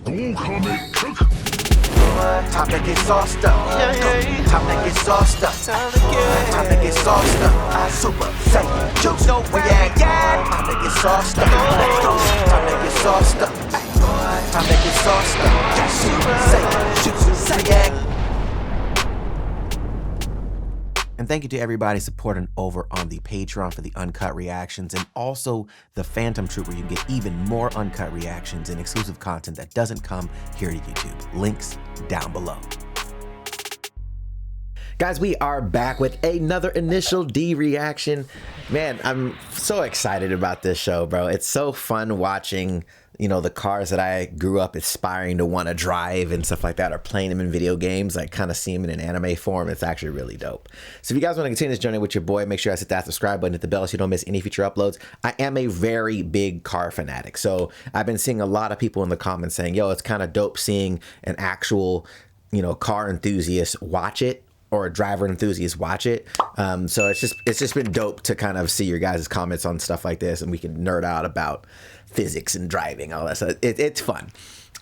Time to get sauced up. Time to get sauced up. Time to get sauced up. Super Saiyan Jutsu react. Time to get sauced up. Time to get sauced up. Time to get sauced up. Super Saiyan Jutsu react. And thank you to everybody supporting over on the Patreon for the uncut reactions, and also the Phantom Troop, where you get even more uncut reactions and exclusive content that doesn't come here to YouTube. Links down below. Guys, we are back with another Initial D reaction. Man, I'm so excited about this show, bro. It's so fun watching, you know, the cars that I grew up aspiring to want to drive and stuff like that, or playing them in video games, like kind of see them in an anime form. It's actually really dope. So if you guys want to continue this journey with your boy, make sure you guys hit that subscribe button, hit the bell so you don't miss any future uploads. I am a very big car fanatic. So I've been seeing a lot of people in the comments saying, yo, it's kind of dope seeing an actual, you know, car enthusiast watch it, or a driver enthusiast watch it. So it's just been dope to kind of see your guys' comments on stuff like this, and we can nerd out about physics and driving, all that stuff. It's fun.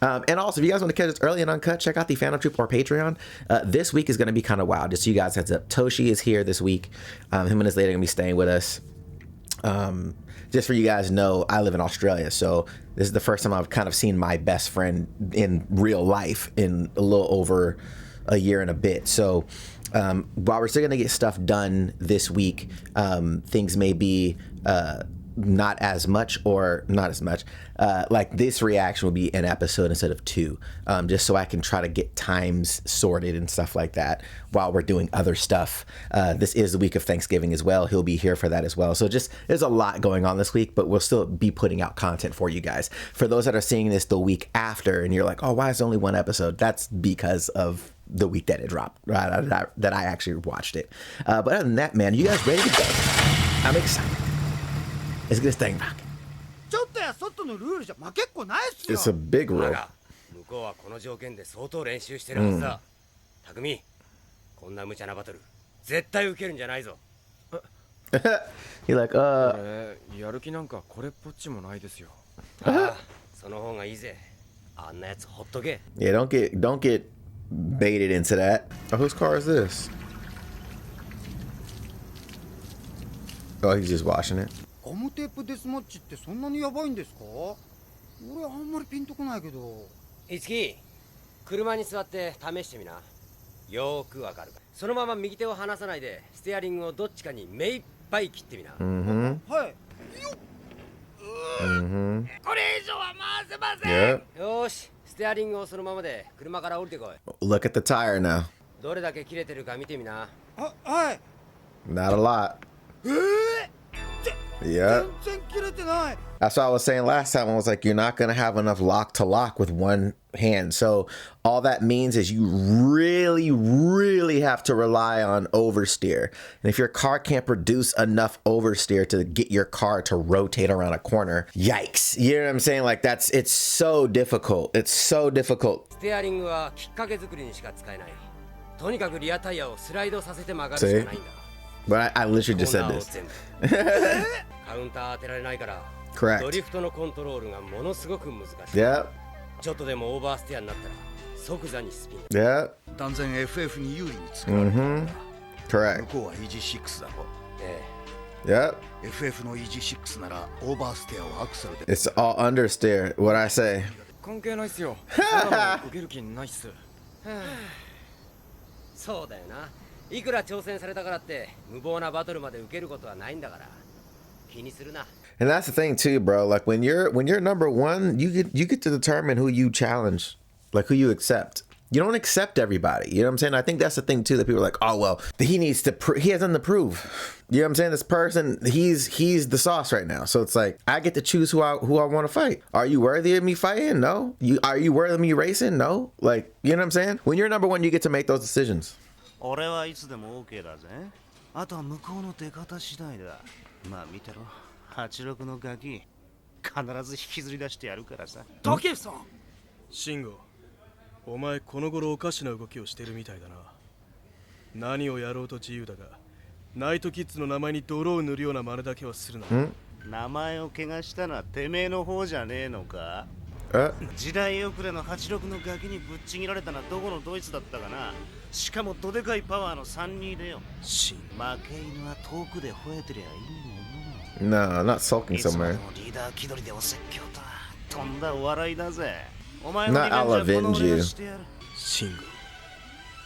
And also, if you guys want to catch us early and uncut, check out the Phantom Troop or Patreon. This week is going to be kind of wild. Just so you guys heads up, Toshi is here this week. Him and his lady are going to be staying with us. Just for you guys to know, I live in Australia, so this is the first time I've kind of seen my best friend in real life in a little over a year and a bit. So while we're still going to get stuff done this week, things may be not as much, or not as much, like this reaction will be an episode instead of two, just so I can try to get times sorted and stuff like that while we're doing other stuff. This is the week of Thanksgiving as well. He'll be here for that as well. So just, there's a lot going on this week, but we'll still be putting out content for you guys. For those that are seeing this the week after and you're like, oh, why is there only one episode? That's because of the week that it dropped, right? That I actually watched it. But other than that, man, you guys ready to go? I'm excited. Let's get this thing rocking. It's a big rule. You're like, yeah, don't get baited into that. Oh, whose car is this? Oh, he's just washing it. Look at the tire now. Not a lot. Yeah. That's what I was saying last time. I was like, you're not going to have enough lock to lock with one hand. So all that means is you really, really have to rely on oversteer. And if your car can't produce enough oversteer to get your car to rotate around a corner, yikes. You know what I'm saying? Like it's so difficult. It's so difficult. See? But I literally just said this. Correct. Yep. Yeah. Correct. Yep. It's all understeer. What I say. And that's the thing too, bro. Like when you're number one, you get to determine who you challenge, like who you accept. You don't accept everybody. You know what I'm saying? I think that's the thing too, that people are like, oh well, he needs to he has nothing to prove. You know what I'm saying? This person, he's the sauce right now. So it's like I get to choose who I want to fight. Are you worthy of me fighting? No. Are you worthy of me racing? No. Like, you know what I'm saying? When you're number one, you get to make those decisions. 俺はいつでも OK だぜ。あとは向こうの出方次第だ。まあ見てろ。86のガキ必ず引きずり出してやるからさ。タケさん。慎吾、お前この頃おかしな動きをしてるみたいだな。何をやろうと自由だが、ナイトキッズの名前に泥を塗るような真似だけはするな。名前を怪我したのはてめえの方じゃねえのか。時代遅れの86のガキにぶっちぎられたのはどこのドイツだったかな。しかもどでかいパワーの32でよ。負け犬は遠くで吠えてりゃいいもの。 Nah, not sulking いつも somewhere. のリーダー気取りでお説教とはとんだお笑いだぜ。お前の Not リベン I'll ジはこの avenge 俺 you. がしてやる。シン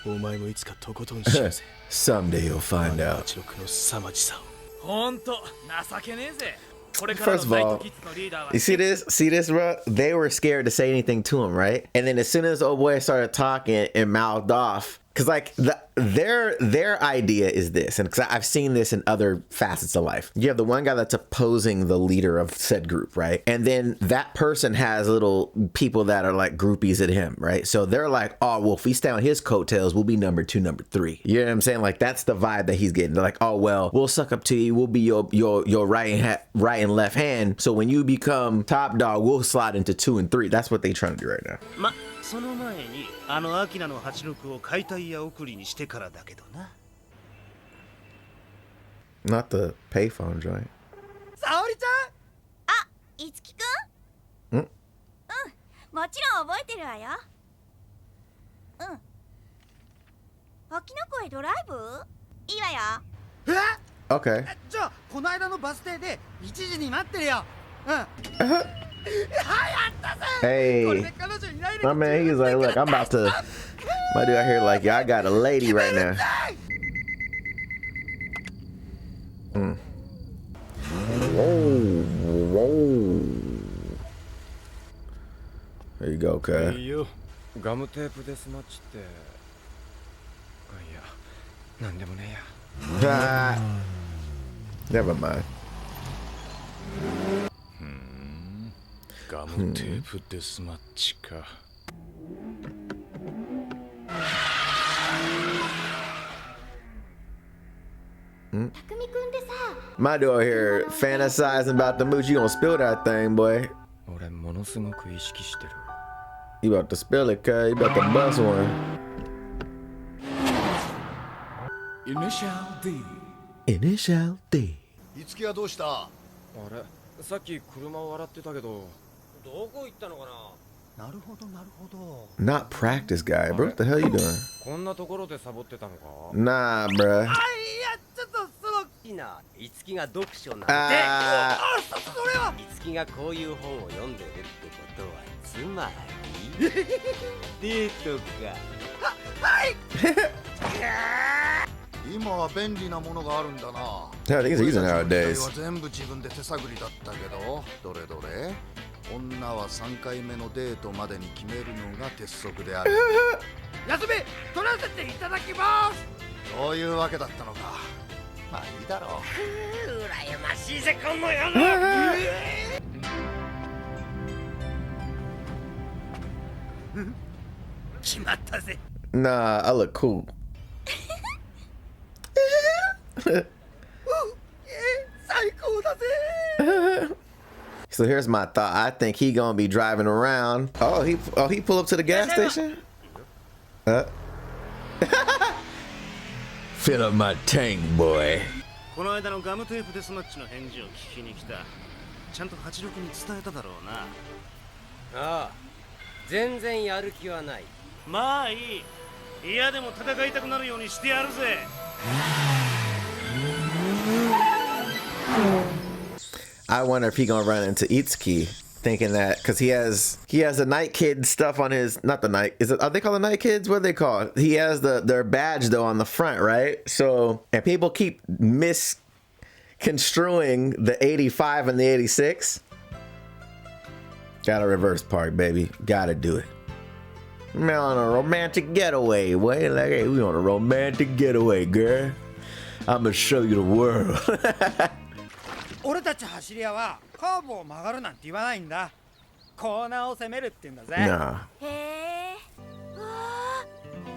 ゴ、お前もいつかとことん知らせ。 Someday you'll find out. 86の凄まじさを。ほんと情けねえぜ。これから First の of ナイ all, トキッズのリーダーは you see this? See this, bro? They were scared to say anything to him, right? And then as soon as old boy started talking and mouthed off, because like their idea is this, and because I've seen this in other facets of life. You have the one guy that's opposing the leader of said group, right? And then that person has little people that are like groupies at him, right? So they're like, oh, well, if we stay on his coattails, we'll be number 2, number 3. You know what I'm saying? Like that's the vibe that he's getting. They're like, oh, well, we'll suck up to you. We'll be your right and left hand. So when you become top dog, we'll slide into 2 and 3. That's what they're trying to do right now. その前にあのアキナの86を解体や送りにしてからだけどな。 Not the payphone joint. 沙織ちゃん。あ、いつきくん？ん？もちろん覚えてるわよ。沖の湖へドライブ？いいわよ。Okay. じゃあこの間のバス停で1時に待ってるよ。Hey, my man, he's like, look, I'm about to. My dude out here, like, yeah, I got a lady right now. Whoa, whoa. There you go, cuz. いいよ。ガムテープデスマッチって。あ、いや、なんでもねえや。Ah. Never mind. ガムテープデスマッチか。匠くんでさ、 My dude here fantasizing about the mooch. You gonna spill that thing, boy. 俺ものすごく意識してる。 You about to spill it, cuz. You about to bust one. Initial D。 Initial D. いつきはどうした？あれ、さっき車を洗ってたけど。どこ行ったのかな。なるほどなるほど。 Not practice guy, bro. What the hell you doing? こんなところでサボってたのか。 Nah, bruh. いやちょっとその。いいな、いつきが読書なんて。あそれは。いつきがこういう本を読んでるってことはつまりデートか。今は便利なものがあるんだな。 Yeah, I think it's easy 俺たちの時代 nowadays. は全部自分で手探りだったけど、どれどれ。女は3回目のデートまでに決めるのが鉄則である。休み取らせていただきます。そういうわけだったのか。まあいいだろう。羨ましいぜこの野郎。決まったぜ。 Nah, I look cool. 最高だぜ。 So here's my thought. I think he gonna be driving around. Oh, he pull up to the gas station. Fill up my tank, boy. この間のガムテープデスマッチの返事を聞きに来た。ちゃんと86に伝えただろうな。ああ、全然やる気はない。まあいい。嫌でも戦いたくなるようにしてやるぜ。I wonder if he gonna run into Itsuki, thinking that because he has the Night Kid stuff on his, not the Night, are they called the Night Kids? What are they called? He has their badge though on the front, right? So and people keep misconstruing the 85 and the 86. Gotta reverse park, baby. Gotta do it. Man, on a romantic getaway. Wait, like, hey, we on a romantic getaway, girl. I'm gonna show you the world. 俺たち走り屋はカーブを曲がるなんて言わないんだ。コーナーを攻めるって言うんだぜ。 Nah. へえ。わ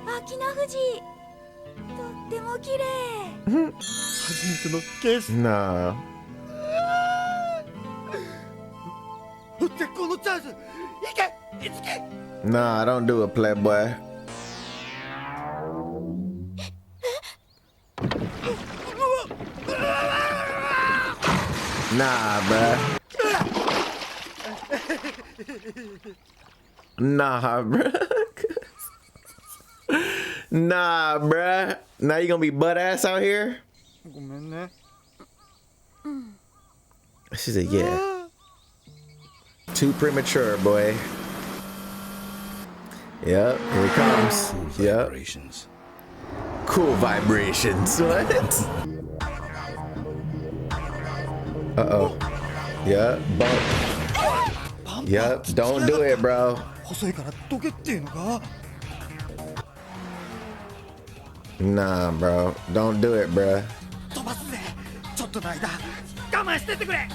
あ、秋名富士。とっても綺麗。初めてのケース。 Nah. 絶好のチャンス。行け、いつき。 Nah, don't do it, playboy. Nah, bruh. Nah, bruh. Nah, bruh. Now you gonna be butt ass out here? ごめんね。 She said, yeah. Too premature, boy. Yep, here he comes. Yep. Vibrations. Cool vibrations. What? Uh-oh. Yep, bump. Yep, don't do it, bro. 細いからどけっていうのか。 Nah, bro. Don't do it, bro. 飛ばすぜ。ちょっとの間我慢しててくれ。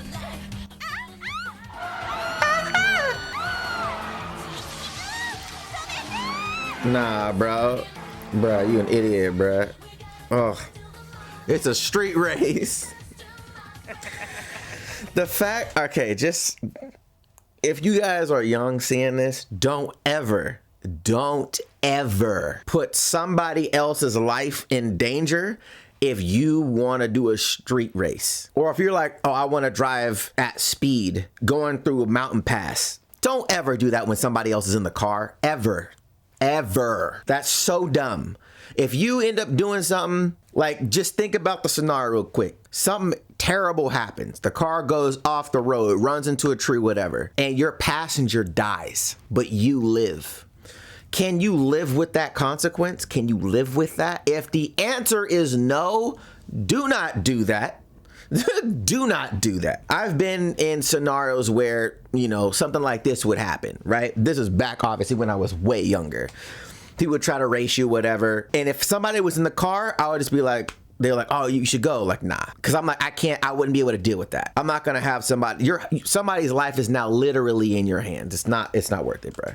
Nah, bro. Bro, you an idiot, bro. Oh, it's a street race. The fact, okay, just if you guys are young seeing this, don't ever put somebody else's life in danger if you want to do a street race. Or if you're like, oh, I want to drive at speed going through a mountain pass. Don't ever do that when somebody else is in the car, ever. Ever. That's so dumb. If you end up doing something, like just think about the scenario real quick. Something terrible happens. The car goes off the road, runs into a tree, whatever, and your passenger dies, but you live. Can you live with that consequence? Can you live with that? If the answer is no, do not do that. Do not do that. I've been in scenarios where, you know, something like this would happen, right? This is back obviously when I was way younger. He would try to race you, whatever. And if somebody was in the car, I would just be like, they're like, oh, you should go. Like, nah. Cause I'm like, I wouldn't be able to deal with that. I'm not gonna have somebody's life is now literally in your hands. It's not worth it, bro.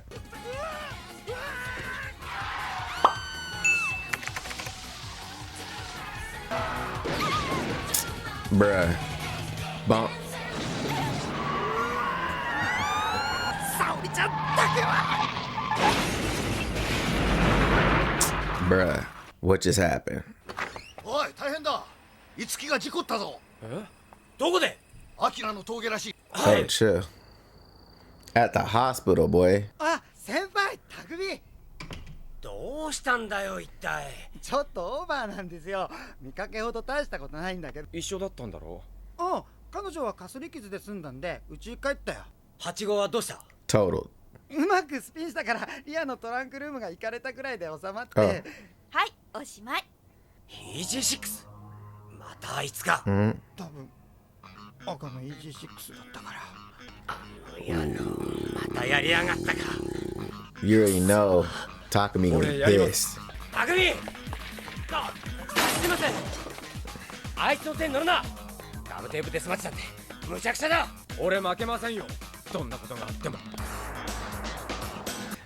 Bruh. Bump. Bruh. What just happened? おい大変だ。いつきが事故ったぞ。どこで？アキラの峠らしい。 Oh, chill. At the hospital, boy. あ、先輩、匠。どうしたんだよ一体。ちょっとオーバーなんですよ。見かけほど大したことないんだけど。一緒だったんだろうん、彼女はかすり傷で済んだんで、家帰ったよ。8号はどうした？ Total. うまくスピンしたから、リアのトランクルームが行かれたくらいで収まって。あはい、おしまい。イージー6。またあいつか。Mm. 多分赤の EG6 だったから。あの野郎、またやりやがったか。You already know. Takumi gonna be pissed. たくみ。すいません。あいつの手に乗るな。ガムテープデスマッチだってむちゃくちゃだ。俺負けませんよ。どんなことがあっても。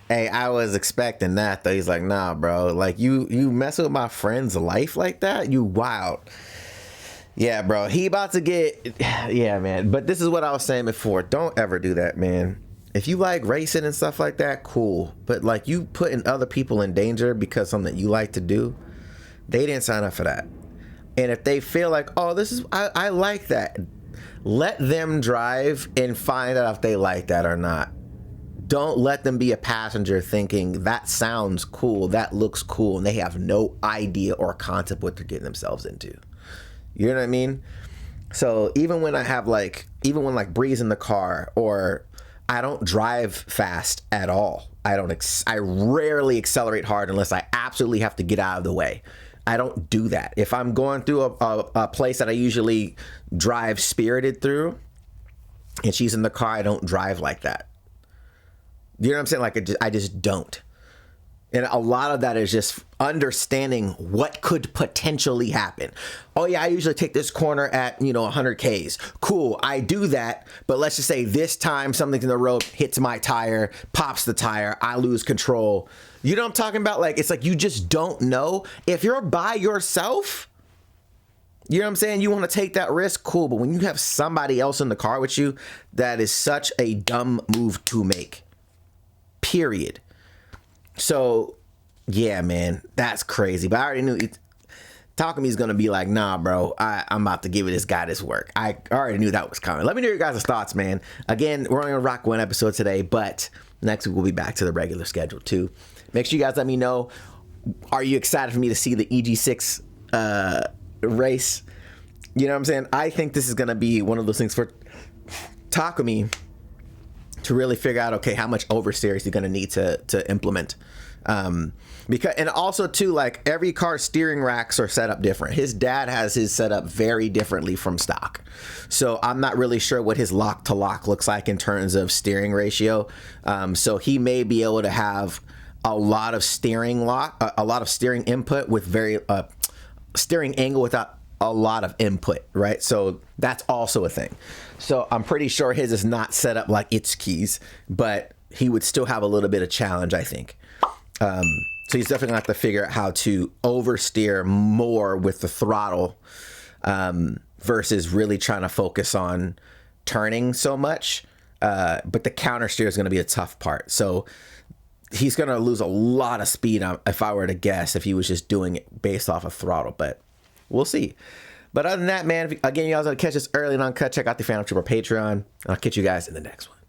Hey, I was expecting that though. He's like, nah, bro. Like you mess with my friend's life like that? You wild. Yeah, bro. He about to get, yeah, man. But this is what I was saying before. Don't ever do that, man. If you like racing and stuff like that, cool. But like you putting other people in danger because something that you like to do, they didn't sign up for that. And if they feel like, oh, this is, I like that, let them drive and find out if they like that or not. Don't let them be a passenger thinking that sounds cool, that looks cool, and they have no idea or concept what they're getting themselves into. You know what I mean? So even when I have even when Bree's in the car, or I don't drive fast at all. I rarely accelerate hard unless I absolutely have to get out of the way. I don't do that. If I'm going through a place that I usually drive spirited through, and she's in the car, I don't drive like that. You know what I'm saying? Like I just don't. And a lot of that is just understanding what could potentially happen. Oh yeah, I usually take this corner at 100 Ks. Cool, I do that, but let's just say this time something in the road hits my tire, pops the tire, I lose control. You know what I'm talking about? Like it's like you just don't know. If you're by yourself, you know what I'm saying? You want to take that risk, cool. But when you have somebody else in the car with you, that is such a dumb move to make. Period. So, yeah, man, that's crazy. But I already knew Takumi's gonna be like, nah, bro, I'm about to give this guy this work. I already knew that was coming. Let me know your guys' thoughts, man. Again, we're only gonna rock one episode today, but next week we'll be back to the regular schedule too. Make sure you guys let me know, are you excited for me to see the EG6 race? You know what I'm saying? I think this is gonna be one of those things for Takumi to really figure out, okay, how much oversteer is he gonna need to implement. Because, and also too, like, every car's steering racks are set up different. His dad has his set up very differently from stock, so I'm not really sure what his lock to lock looks like in terms of steering ratio. So he may be able to have a lot of steering input with very steering angle without a lot of input, right? So that's also a thing. So I'm pretty sure his is not set up like its keys, but he would still have a little bit of challenge, I think. So he's definitely gonna have to figure out how to oversteer more with the throttle versus really trying to focus on turning so much. But the counter steer is gonna be a tough part. So he's gonna lose a lot of speed, if I were to guess, if he was just doing it based off of throttle. But we'll see. But other than that, man, again, you guys want to catch us early and uncut, check out the Phantom Trooper Patreon. And I'll catch you guys in the next one.